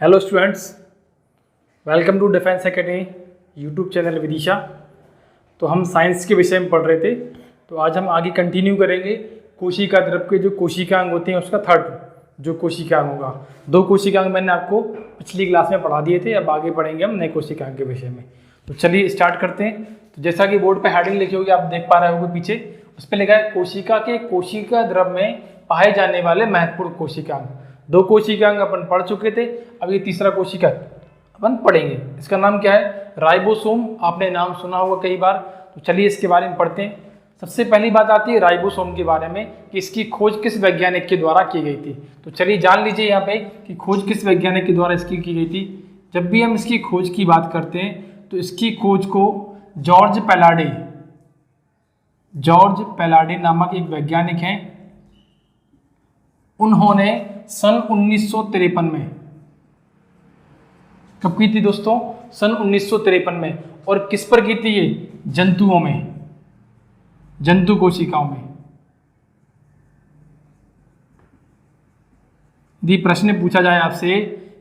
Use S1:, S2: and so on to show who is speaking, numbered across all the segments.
S1: Hello students, welcome to defence academy YouTube channel Vidisha. तो हम science के विषय में पढ़ रहे थे, तो आज हम आगे कंटिन्यू करेंगे। कोशिका द्रव के जो कोशिकांग होते हैं उसका थर्ड जो कोशिकांग होगा। दो कोशिकांग मैंने आपको पिछली क्लास में पढ़ा दिए थे, अब आगे पढ़ेंगे हम नए कोशिकांग के विषय में। तो चलिए स्टार्ट करते हैं। तो जैसा कि बोर्ड पे हेडिंग लिखी होगी, आप देख पा रहे होंगे पीछे, उस पर लिखा है कोशिका के कोशिका द्रव में पाए जाने वाले महत्वपूर्ण कोशिकांग। दो कोशिकांग अपन पढ़ चुके थे, अब ये तीसरा कोशिका अपन पढ़ेंगे। इसका नाम क्या है? राइबोसोम। आपने नाम सुना होगा कई बार। तो चलिए इसके बारे में पढ़ते हैं। सबसे पहली बात आती है राइबोसोम के बारे में कि इसकी खोज किस वैज्ञानिक के द्वारा की गई थी। तो चलिए जान लीजिए यहाँ पे कि खोज किस वैज्ञानिक के द्वारा इसकी की गई थी। जब भी हम इसकी खोज की बात करते हैं तो इसकी खोज को जॉर्ज पैलाडे नामक एक वैज्ञानिक हैं, उन्होंने सन 1953 में, कब की थी दोस्तों? सन 1953 में। और किस पर की थी ये? जंतुओं में, जंतु कोशिकाओं में। यदि प्रश्न पूछा जाए आपसे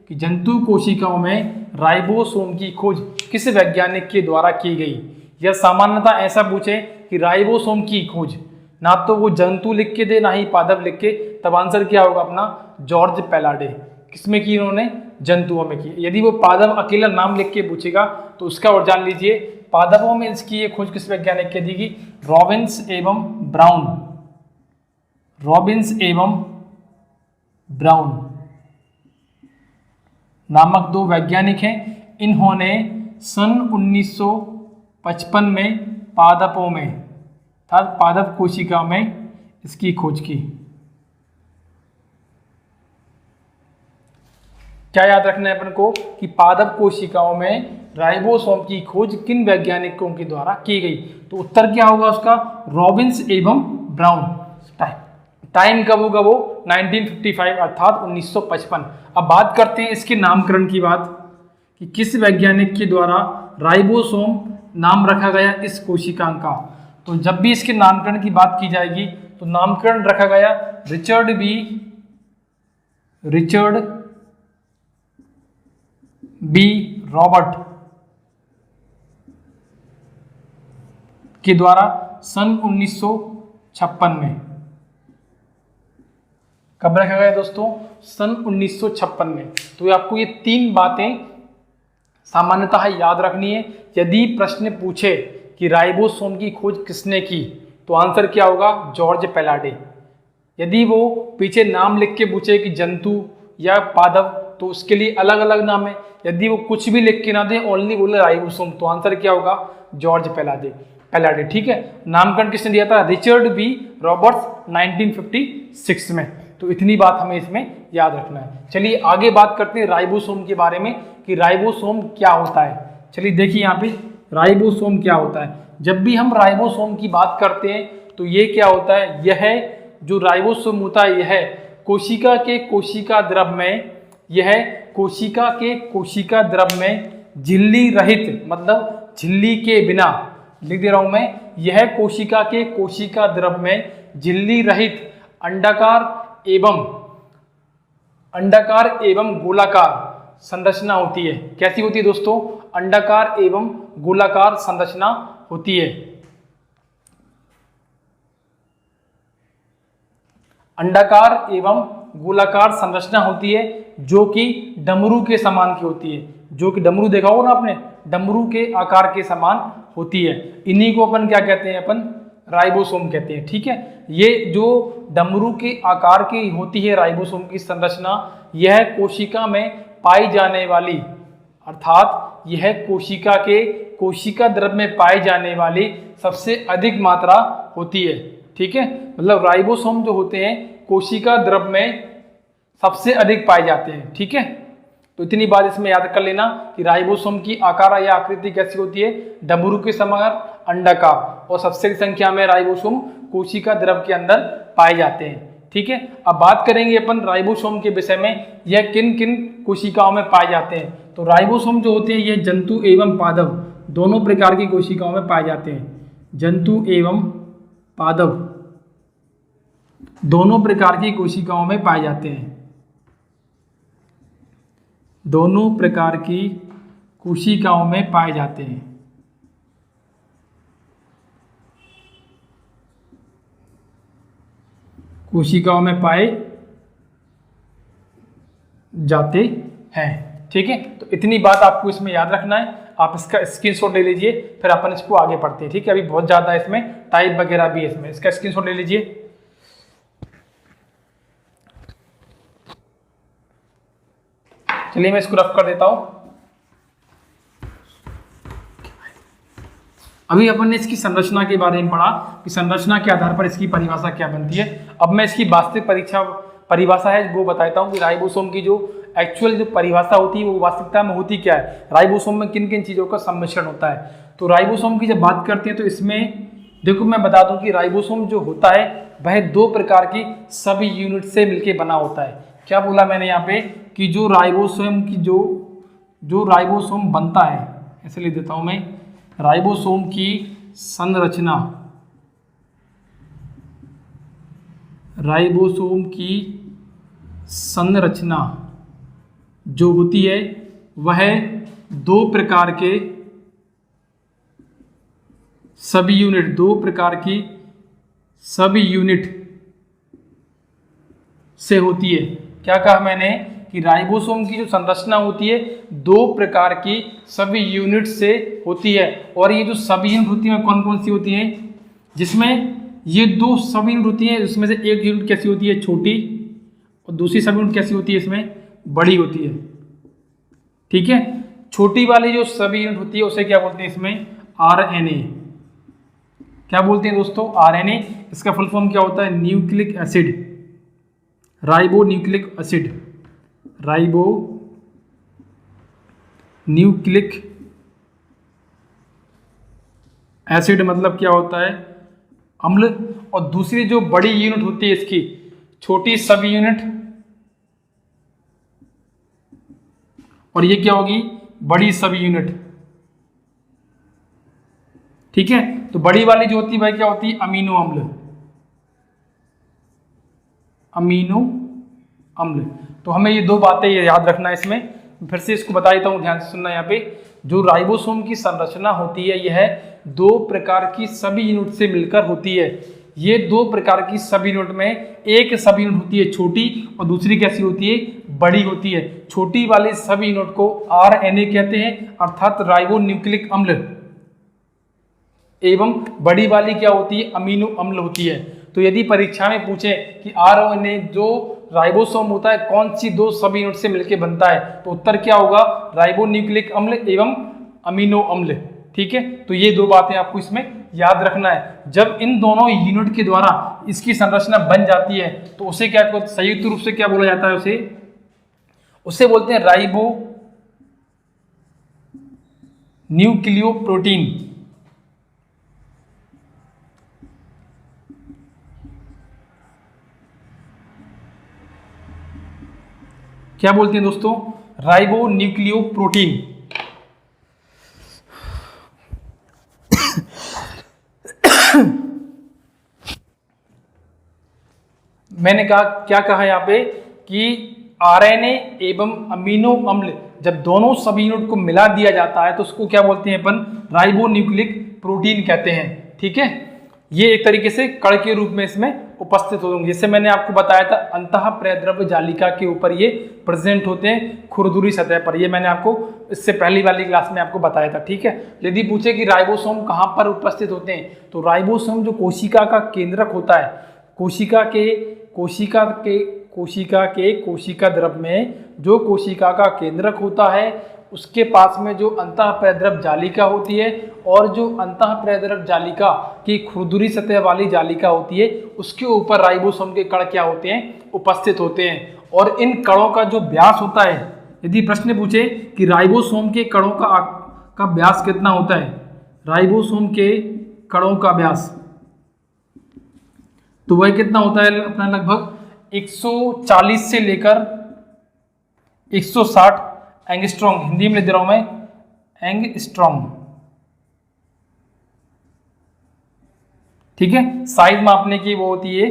S1: कि जंतु कोशिकाओं में राइबोसोम की खोज किस वैज्ञानिक के द्वारा की गई, या सामान्यतः ऐसा पूछे कि राइबोसोम की खोज, ना तो वो जंतु लिख के दे ना ही पादप लिख के, तब आंसर क्या होगा अपना? जॉर्ज पैलाडे। किसमें की इन्होंने? जंतुओं में की। यदि वो पादप अकेला नाम लिख के पूछेगा तो उसका और जान लीजिए, पादपों में इसकी ये खोज किस वैज्ञानिक के दी गई? रॉबिन्स एवं ब्राउन नामक दो वैज्ञानिक हैं। इन्होंने सन 1955 में पादपों में अर्थात पादप कोशिका में इसकी खोज की। क्या याद रखना है अपन को कि पादप कोशिकाओं में राइबोसोम की खोज किन वैज्ञानिकों के द्वारा की गई? तो उत्तर क्या होगा उसका? रॉबिन्स एवं ब्राउन। टाइम कब होगा वो? 1955 अर्थात 1955। अब बात करते हैं इसके नामकरण की बात कि किस वैज्ञानिक के द्वारा राइबोसोम नाम रखा गया इस कोशिकांग का। तो जब भी इसके नामकरण की बात की जाएगी तो नामकरण रखा गया रिचर्ड बी रॉबर्ट के द्वारा सन 1956 में। कब रखा गया दोस्तों? सन 1956 में। तो आपको ये तीन बातें सामान्यतः याद रखनी है। यदि प्रश्न पूछे कि राइबोसोम की खोज किसने की, तो आंसर क्या होगा? जॉर्ज पैलाडे। यदि वो पीछे नाम लिख के पूछे कि जंतु या पादप, तो उसके लिए अलग अलग नाम है। यदि वो कुछ भी लिख के ना दे, ओनली बोले राइबोसोम, तो आंसर क्या होगा? जॉर्ज पैलाडे। ठीक है। नामकरण किसने दिया था? रिचर्ड बी रॉबर्ट्स 1956 में। तो इतनी बात हमें इसमें याद रखना है। चलिए आगे बात करते हैं राइबोसोम के बारे में कि राइबोसोम क्या होता है। चलिए देखिए यहाँ पे राइबोसोम क्या होता है। जब भी हम राइबोसोम की बात करते हैं तो ये क्या होता है? यह जो राइबोसोम होता है, यह कोशिका के कोशिका द्रव में झिल्ली रहित, मतलब झिल्ली के बिना, लिख दे रहा हूं मैं, यह कोशिका के कोशिका द्रव में झिल्ली रहित अंडाकार एवं गोलाकार संरचना होती है। कैसी होती है दोस्तों? अंडाकार एवं गोलाकार संरचना होती है। अंडाकार एवं गोलाकार संरचना होती है जो कि डमरू के समान की होती है। जो कि डमरू देखा होगा ना आपने, डमरू के आकार के समान होती है। इन्हीं को अपन क्या कहते हैं? अपन राइबोसोम कहते हैं। ठीक है। ये जो डमरू के आकार की होती है राइबोसोम की संरचना, यह कोशिका में पाई जाने वाली, अर्थात यह कोशिका के कोशिका द्रव में पाई जाने वाली सबसे अधिक मात्रा होती है। ठीक है। मतलब राइबोसोम जो होते हैं कोशिका द्रव में सबसे अधिक पाए जाते हैं। ठीक है। तो इतनी बात इसमें याद कर लेना कि राइबोसोम की आकार या आकृति कैसी होती है? डमरू के समान, अंडाकार, और सबसे अधिक संख्या में राइबोसोम कोशिका द्रव के अंदर पाए जाते हैं। ठीक है। अब बात करेंगे अपन राइबोसोम के विषय में, यह किन किन कोशिकाओं में पाए जाते हैं। तो राइबोसोम जो होते हैं यह जंतु एवं पादप दोनों प्रकार की कोशिकाओं में पाए जाते हैं। जंतु एवं पादप दोनों प्रकार की कोशिकाओं में पाए जाते हैं। दोनों प्रकार की कोशिकाओं में पाए जाते हैं। कोशिकाओं में पाए जाते हैं। ठीक है, तो इतनी बात आपको इसमें याद रखना है। आप इसका स्क्रीनशॉट ले लीजिए, फिर अपन इसको आगे पढ़ते हैं। ठीक है, अभी बहुत ज़्यादा इसमें टाइप वगैरह भी है इसमें, इसका स्क्रीनशॉट ले लीजिए। चलिए मैं इसको रफ कर देता हूं। अभी अपन ने इसकी संरचना के बारे में पढ़ा कि संरचना के आधार पर इसकी परिभाषा क्या बनती है। अब मैं इसकी वास्तविक परिभाषा है वो बताता हूँ कि राइबोसोम की जो एक्चुअल जो परिभाषा होती है वो वास्तविकता में होती क्या है, राइबोसोम में किन किन चीज़ों का सम्मिश्रण होता है। तो राइबोसोम की जब बात करते हैं तो इसमें देखो मैं बता दूं कि राइबोसोम जो होता है वह दो प्रकार की सब यूनिट से मिलकर बना होता है। क्या बोला मैंने यहाँ पे कि जो राइबोसोम की जो राइबोसोम बनता है, ऐसे लिख देता हूँ मैं, राइबोसोम की संरचना, राइबोसोम की संरचना जो होती है वह दो प्रकार के सभी यूनिट, दो प्रकार की सभी यूनिट से होती है। क्या कहा मैंने कि राइबोसोम की जो संरचना होती है दो प्रकार की सभी यूनिट से होती है। और ये जो सभी यूनिट होती है कौन कौन सी होती हैं, जिसमें ये दो सभी यूनिट होती हैं, उसमें से एक यूनिट कैसी होती है, छोटी, और दूसरी सब यूनिट कैसी होती है, इसमें बड़ी होती है। ठीक है, छोटी वाली जो सभी यूनिट होती है उसे क्या बोलते हैं, इसमें आरएनए। क्या बोलते हैं दोस्तों, आरएनए। इसका फुल फॉर्म क्या होता है, nucleic acid, ribo nucleic acid, ribo nucleic acid मतलब क्या होता है, अम्ल। और दूसरी जो बड़ी यूनिट होती है इसकी, छोटी सब यूनिट, और ये क्या होगी, बड़ी सब यूनिट। ठीक है, तो बड़ी वाली जो होती है भाई क्या होती है, अमीनो अम्ल, अमीनो अम्ल। तो हमें ये दो बातें याद रखना है इसमें। फिर से इसको बता देता हूँ, ध्यान से सुनना। यहाँ पे जो राइबोसोम की संरचना होती है यह दो प्रकार की सभी यूनिट से मिलकर होती है। ये दो प्रकार की सभी यूनिट में एक सभी यूनिट होती है छोटी, और दूसरी कैसी होती है, बड़ी होती है। छोटी वाले सभी यूनिट को आरएनए कहते हैं, अर्थात राइबो न्यूक्लिक अम्ल, एवं बड़ी वाली क्या होती है, अमीनो अम्ल होती है। तो यदि परीक्षा में पूछे कि आरएनए जो राइबोसोम होता है कौन सी दो सब यूनिट से मिलकर बनता है, तो उत्तर क्या होगा, राइबो न्यूक्लिक अम्ल एवं अमीनो अम्ल। ठीक है, तो ये दो बातें आपको इसमें याद रखना है। जब इन दोनों यूनिट के द्वारा इसकी संरचना बन जाती है तो उसे क्या संयुक्त रूप से क्या बोला जाता है, उसे बोलते हैं राइबो न्यूक्लियोप्रोटीन। क्या बोलते हैं दोस्तों, राइबो न्यूक्लियोप्रोटीन। मैंने कहा, क्या कहा यहाँ पे कि आरएनए एवं अमीनो अम्ल जब दोनों सभी यूनिट को मिला दिया जाता है तो उसको क्या बोलते हैं अपन, राइबो न्यूक्लिक प्रोटीन कहते हैं। ठीक है, ये एक तरीके से कण के रूप में इसमें उपस्थित होंगे। जैसे मैंने आपको बताया था अंतः प्रद्रव्य जालिका के ऊपर ये प्रेजेंट होते हैं खुरदुरी सतह पर, ये मैंने आपको इससे पहली वाली क्लास में आपको बताया था। ठीक है, यदि पूछे कि राइबोसोम कहाँ पर उपस्थित होते हैं, तो राइबोसोम जो कोशिका का केंद्रक होता है, कोशिका द्रव में जो कोशिका का केंद्रक होता है उसके पास में जो अंतः प्रद्रव जालिका होती है, और जो अंतः प्रद्रव जालिका की खुरदुरी सतह वाली जालिका होती है उसके ऊपर राइबोसोम के कण क्या होते हैं, उपस्थित होते हैं। और इन कणों का जो व्यास होता है, यदि प्रश्न पूछे कि राइबोसोम के कणों का व्यास कितना होता है, राइबोसोम के कणों का व्यास, तो वह कितना होता है अपना, लगभग 140 से लेकर 160 एंगस्ट्रॉम, हिंदी में लिख दे रहा हूं मैं, एंगस्ट्रॉम। ठीक है, साइज मापने की वो होती है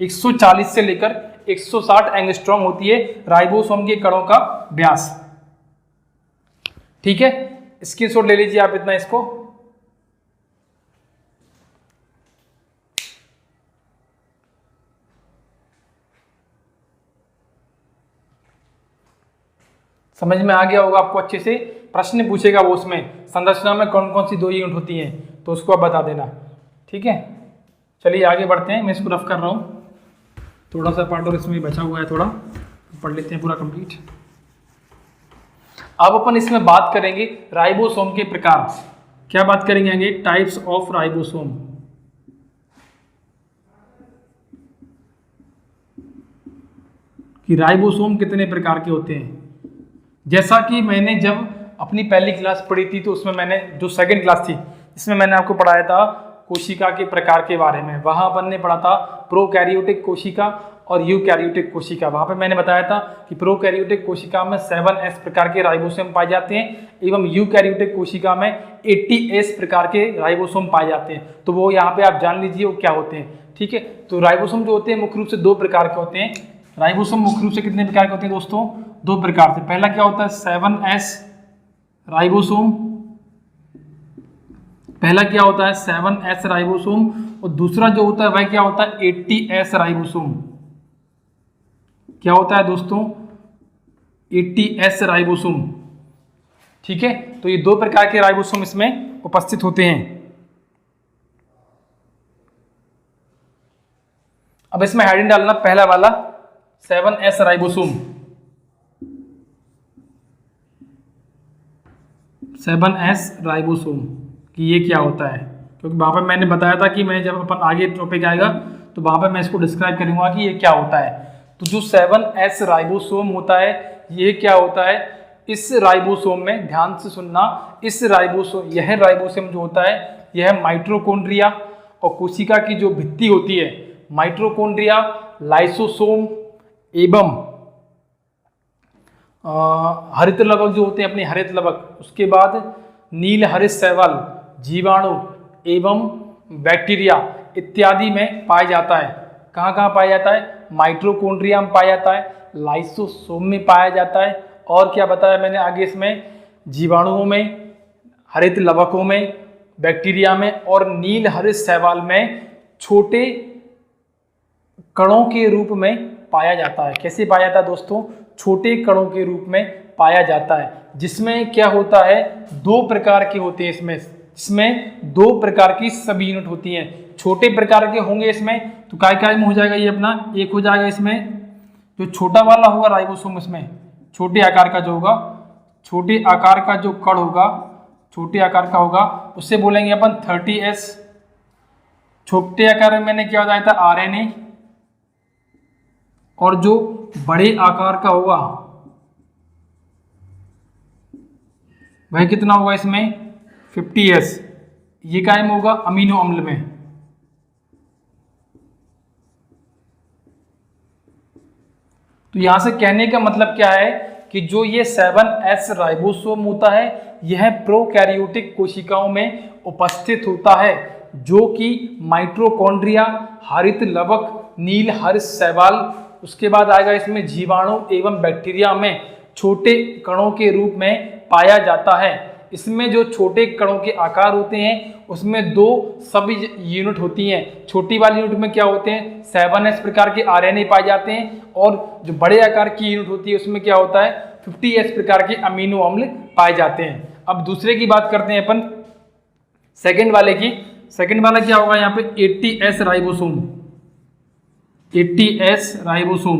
S1: 140 से लेकर 160 एंगस्ट्रॉम होती है राइबोसोम के कणों का व्यास। ठीक है, स्क्रीनशॉट ले लीजिए आप इतना इसको। समझ में आ गया होगा आपको अच्छे से। प्रश्न पूछेगा वो उसमें संरचना में कौन कौन सी 2 यूनिट होती हैं, तो उसको आप बता देना। ठीक है, चलिए आगे बढ़ते हैं। मैं इसको रफ कर रहा हूँ, थोड़ा सा पार्ट और इसमें बचा हुआ है, थोड़ा पढ़ लेते हैं पूरा कंप्लीट। अब अपन इसमें बात करेंगे राइबोसोम के प्रकार। क्या बात करेंगे आगे? Types of ribosome. कि राइबोसोम कितने प्रकार के होते हैं। जैसा कि मैंने जब अपनी पहली क्लास पढ़ी थी, तो उसमें मैंने जो सेकंड क्लास थी इसमें मैंने आपको पढ़ाया था कोशिका के प्रकार के बारे में। वहां अपन ने पढ़ा था प्रोकैरियोटिक कोशिका और यूकैरियोटिक कोशिका। वहां पे मैंने बताया था कि प्रोकैरियोटिक कोशिका में 7S प्रकार के राइबोसोम पाए जाते हैं एवं यूकैरियोटिक कोशिका में 80S प्रकार के राइबोसोम पाए जाते हैं। तो वो यहाँ पे आप जान लीजिए वो क्या होते हैं। ठीक है, तो राइबोसोम जो होते हैं मुख्य रूप से 2 प्रकार के होते हैं। राइबोसोम मुख्य रूप से कितने प्रकार के होते हैं दोस्तों? 2 प्रकार से। पहला क्या होता है? 7S ribosome. पहला क्या होता है? 7S ribosome. और दूसरा जो होता है वह क्या होता है? 80S ribosome. क्या होता है दोस्तों? 80S ribosome. ठीक है, तो ये 2 प्रकार के राइबोसोम इसमें उपस्थित होते हैं। अब इसमें हेडिंग डालना, पहला वाला 7S राइबोसोम। 7S राइबोसोम कि ये क्या होता है, क्योंकि वहां पर मैंने बताया था कि मैं जब अपन आगे टॉपिक आएगा तो वहां पर मैं इसको डिस्क्राइब करूंगा कि ये क्या होता है। तो जो 7S राइबोसोम होता है ये क्या होता है? इस राइबोसोम में ध्यान से सुनना, इस राइबोसोम, यह राइबोसोम जो होता है यह माइटोकॉन्ड्रिया और कोशिका की जो भित्ति होती है, माइटोकॉन्ड्रिया, लाइसोसोम एवं हरित लवक जो होते हैं अपने हरित लवक, उसके बाद नील हरित शैवाल, जीवाणु एवं बैक्टीरिया इत्यादि में पाया जाता है। कहाँ कहाँ पाया जाता है? माइटोकॉन्ड्रिया में पाया जाता है, लाइसोसोम में पाया जाता है, और क्या बताया मैंने आगे इसमें? जीवाणुओं में, हरित लवकों में, बैक्टीरिया में और नील हरित शैवाल में छोटे कणों के रूप में पाया जाता है। कैसे पाया जाता है दोस्तों? छोटे कणों के रूप में पाया जाता है, जिसमें क्या होता है? 2 प्रकार के होते हैं इसमें 2 प्रकार की सब यूनिट होती हैं। छोटे प्रकार के होंगे इसमें, तो काय में हो जाएगा ये अपना, एक हो जाएगा इसमें जो छोटा वाला होगा राइबोसोम, इसमें छोटे आकार का जो होगा, छोटे आकार का जो कण होगा, छोटे आकार का होगा, उससे बोलेंगे अपन 30S। छोटे आकार में मैंने क्या बताया था? RNA। और जो बड़े आकार का होगा वह कितना होगा इसमें? 50S। ये काय में होगा? अमीनो अम्ल में। तो यहां से कहने का मतलब क्या है कि जो ये 7S राइबोसोम होता है यह प्रोकैरियोटिक कोशिकाओं में उपस्थित होता है, जो कि माइटोकॉन्ड्रिया, हरित लवक, नील हरित शैवाल, उसके बाद आएगा इसमें जीवाणु एवं बैक्टीरिया में छोटे कणों के रूप में पाया जाता है। इसमें जो छोटे कणों के आकार होते हैं उसमें 2 सब यूनिट होती हैं। छोटी वाली यूनिट में क्या होते हैं? 7S प्रकार के RNA पाए जाते हैं, और जो बड़े आकार की यूनिट होती है उसमें क्या होता है? 50S प्रकार के अमीनो अम्ल पाए जाते हैं। अब दूसरे की बात करते हैं अपन, सेकंड वाले की। सेकंड वाला क्या होगा यहाँ पे? 80S ribosome. 80S ribosome.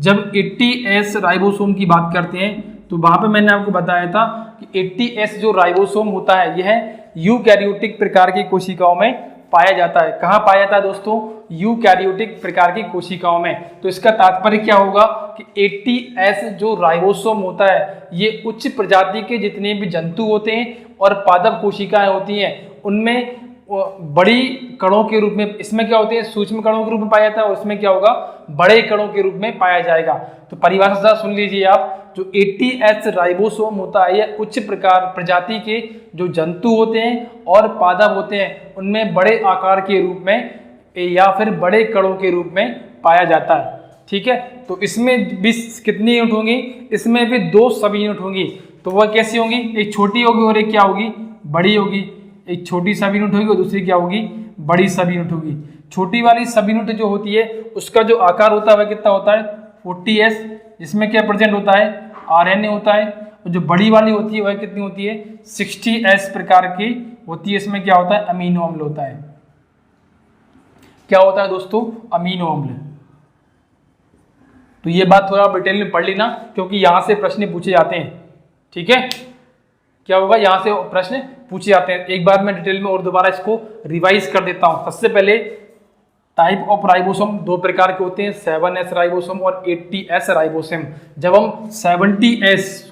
S1: जब 80S राइबोसोम की बात करते हैं तो वहां पे मैंने आपको बताया था कि 80S जो राइबोसोम होता है यह यूकैरियोटिक प्रकार की कोशिकाओं में पाया जाता है। कहाँ पाया जाता है दोस्तों? यूकैरियोटिक प्रकार की कोशिकाओं में। तो इसका तात्पर्य क्या होगा कि 80S जो राइबोसोम होता है ये उच्च प्रजाति के जितने भी जंतु होते हैं और पादप कोशिकाएं होती हैं उनमें बड़ी कणों के रूप में, इसमें क्या होते हैं? सूक्ष्म कणों के रूप में पाया जाता है, और इसमें क्या होगा? बड़े कणों के रूप में पाया जाएगा। तो परिभाषा सुन लीजिए आप, जो 80S राइबोसोम होता है यह उच्च प्रजाति के जो जंतु होते हैं और पादप होते हैं उनमें बड़े आकार के रूप में या फिर बड़े कणों के रूप में पाया जाता है। ठीक है। तो इसमें भी कितनी यूनिट होंगी, इसमें भी 2 सब यूनिट होंगी। तो वह कैसी होंगी, एक छोटी होगी और एक क्या होगी, बड़ी होगी। एक छोटी सब यूनिट होगी और दूसरी क्या होगी, बड़ी सब यूनिट होगी। छोटी वाली सब यूनिट जो होती है उसका जो आकार होता है वह कितना होता है, 40S, जिसमें क्या प्रेजेंट होता है, RNA होता है। और जो बड़ी वाली होती है वह कितनी होती है, 60S प्रकार की होती है। इसमें क्या होता है, अमीनो अम्ल होता है। क्या होता है दोस्तों, अमीनो अम्ल। तो ये बात थोड़ा डिटेल में पढ़ लेना, क्योंकि यहां से प्रश्न पूछे जाते हैं। ठीक है, क्या होगा, यहां से प्रश्न पूछे जाते हैं। एक बार मैं डिटेल में और दोबारा इसको रिवाइज कर देता हूं। सबसे पहले टाइप ऑफ राइबोसोम 2 प्रकार के होते हैं, 7S राइबोसोम और 80S राइबोसोम। जब हम 70S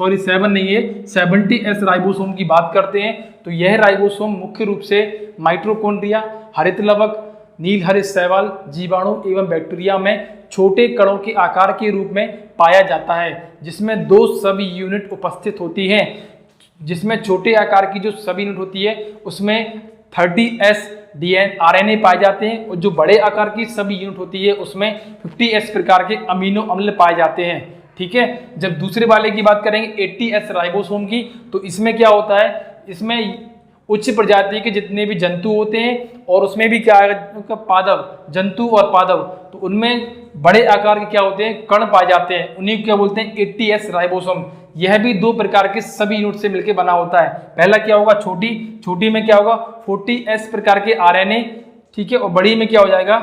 S1: राइबोसोम की बात करते हैं तो यह राइबोसोम मुख्य रूप से माइटोकॉन्ड्रिया, हरित लवक, नील हरित शैवाल, जीवाणु एवं बैक्टीरिया में छोटे कणों के आकार के रूप में पाया जाता है, जिसमें 2 सब यूनिट उपस्थित होती हैं। जिसमें छोटे आकार की जो सब यूनिट होती है उसमें 30S RNA पाए जाते हैं, और जो बड़े आकार की सब यूनिट होती है उसमें 50S प्रकार के अमीनो अम्ल पाए जाते हैं। ठीक है, जब दूसरे वाले की बात करेंगे 80S राइबोसोम की, तो इसमें क्या होता है, इसमें उच्च प्रजाति के जितने भी जंतु होते हैं और उसमें भी क्या है, उनका पादव, जंतु और पादव, तो उनमें बड़े आकार के क्या होते हैं, कण पाए जाते हैं। उन्हीं को क्या बोलते हैं, 80S राइबोसोम। यह भी 2 प्रकार के सभी यूनिट से मिलकर बना होता है। पहला क्या होगा, छोटी में क्या होगा, 40S प्रकार के RNA, ठीक है, और बड़ी में क्या हो जाएगा,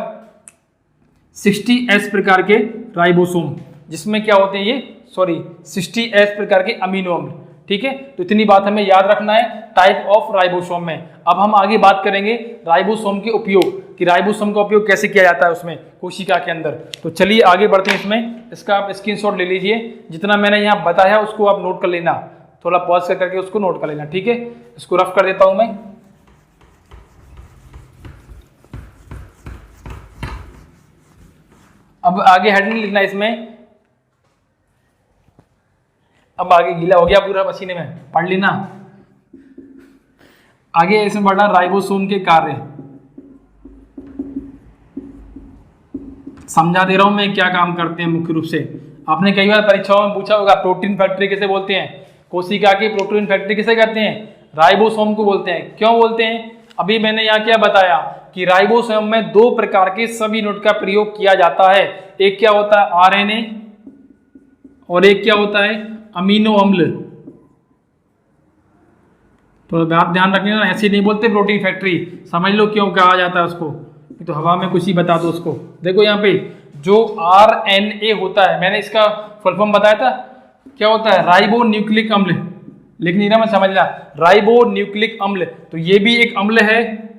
S1: 60S प्रकार के राइबोसोम, जिसमें क्या होते हैं ये 60S प्रकार के अमीनो अम्ल। ठीक है, तो इतनी बात हमें याद रखना है टाइप ऑफ राइबोसोम में। अब हम आगे बात करेंगे राइबोसोम के उपयोग, कि राइबोसोम का उपयोग कैसे किया जाता है उसमें कोशिका के अंदर। तो चलिए आगे बढ़ते हैं इसमें। इसका आप स्क्रीनशॉट ले लीजिए, जितना मैंने यहाँ बताया उसको आप नोट कर लेना, थोड़ा पॉज करके उसको नोट कर लेना। ठीक है, इसको रफ कर देता हूं मैं। अब आगे हेडिंग लिखना इसमें। अब आगे गीला हो गया पूरा पसीने में, पढ़ लेना। आगे इसमें पढ़ना राइबोसोम के कार्य, समझा दे रहा हूं मैं क्या काम करते हैं मुख्य रूप से। आपने कई बार परीक्षाओं में पूछा होगा प्रोटीन फैक्ट्री किसे बोलते हैं, कोशिका की प्रोटीन फैक्ट्री किसे कहते हैं, राइबोसोम को बोलते हैं। क्यों बोलते हैं, अभी मैंने यहाँ क्या बताया कि राइबोसोम में 2 प्रकार के सब यूनिट का प्रयोग किया जाता है। एक क्या होता है, RNA, और एक क्या होता है, अमीनो अम्ल। तो ध्यान रखना, ऐसे नहीं बोलते प्रोटीन फैक्ट्री, समझ लो क्यों कहा जाता है उसको, तो हवा में कुछ ही बता दो उसको। देखो यहाँ पे जो RNA होता है, मैंने इसका फुल फॉर्म बताया था, क्या होता है, राइबो न्यूक्लिक अम्ल। लिख नहीं रहा मैं, समझना, राइबो न्यूक्लिक अम्ल। तो ये भी एक अम्ल है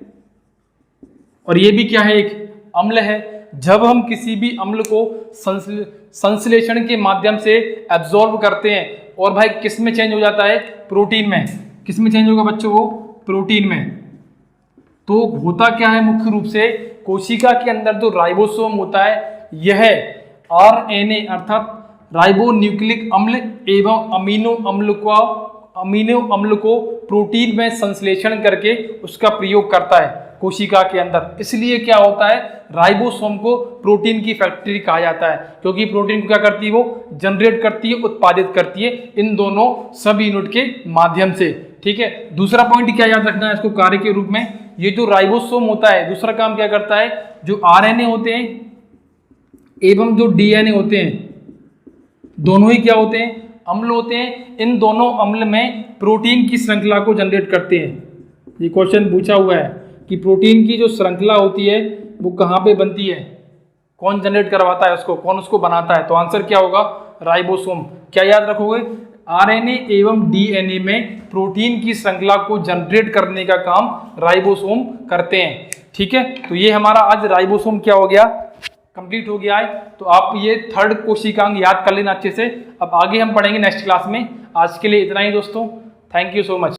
S1: और ये भी क्या है, एक अम्ल है। जब हम किसी भी अम्ल को संश्लेषण के माध्यम से एब्जॉर्ब करते हैं, और भाई किस में चेंज हो जाता है, प्रोटीन में। किस में चेंज होगा बच्चों, वो प्रोटीन में। तो होता क्या है, मुख्य रूप से कोशिका के अंदर जो राइबोसोम होता है, यह RNA अर्थात राइबो न्यूक्लिक अम्ल एवं अमीनो अम्ल को प्रोटीन में संश्लेषण करके उसका प्रयोग करता है कोशिका के अंदर। इसलिए क्या होता है, राइबोसोम को प्रोटीन की फैक्ट्री कहा जाता है, क्योंकि प्रोटीन को क्या करती है, वो जनरेट करती है, उत्पादित करती है इन दोनों सब यूनिट के माध्यम से। ठीक है, दूसरा पॉइंट क्या याद रखना है इसको कार्य के रूप में, ये जो राइबोसोम होता है दूसरा काम क्या करता है, जो RNA होते हैं एवं जो DNA होते हैं, दोनों ही क्या होते हैं, अम्ल होते हैं। इन दोनों अम्ल में प्रोटीन की श्रृंखला को जनरेट करते हैं। ये क्वेश्चन पूछा हुआ है कि प्रोटीन की जो श्रृंखला होती है वो कहाँ पे बनती है, कौन जनरेट करवाता है उसको, कौन उसको बनाता है, तो आंसर क्या होगा, राइबोसोम। क्या याद रखोगे, RNA एवं DNA में प्रोटीन की श्रृंखला को जनरेट करने का काम राइबोसोम करते हैं। ठीक है, तो ये हमारा आज राइबोसोम क्या हो गया, कंप्लीट हो गया है। तो आप ये 3rd कोशिकांग याद कर लेना अच्छे से। अब आगे हम पढ़ेंगे नेक्स्ट क्लास में। आज के लिए इतना ही दोस्तों, थैंक यू सो मच।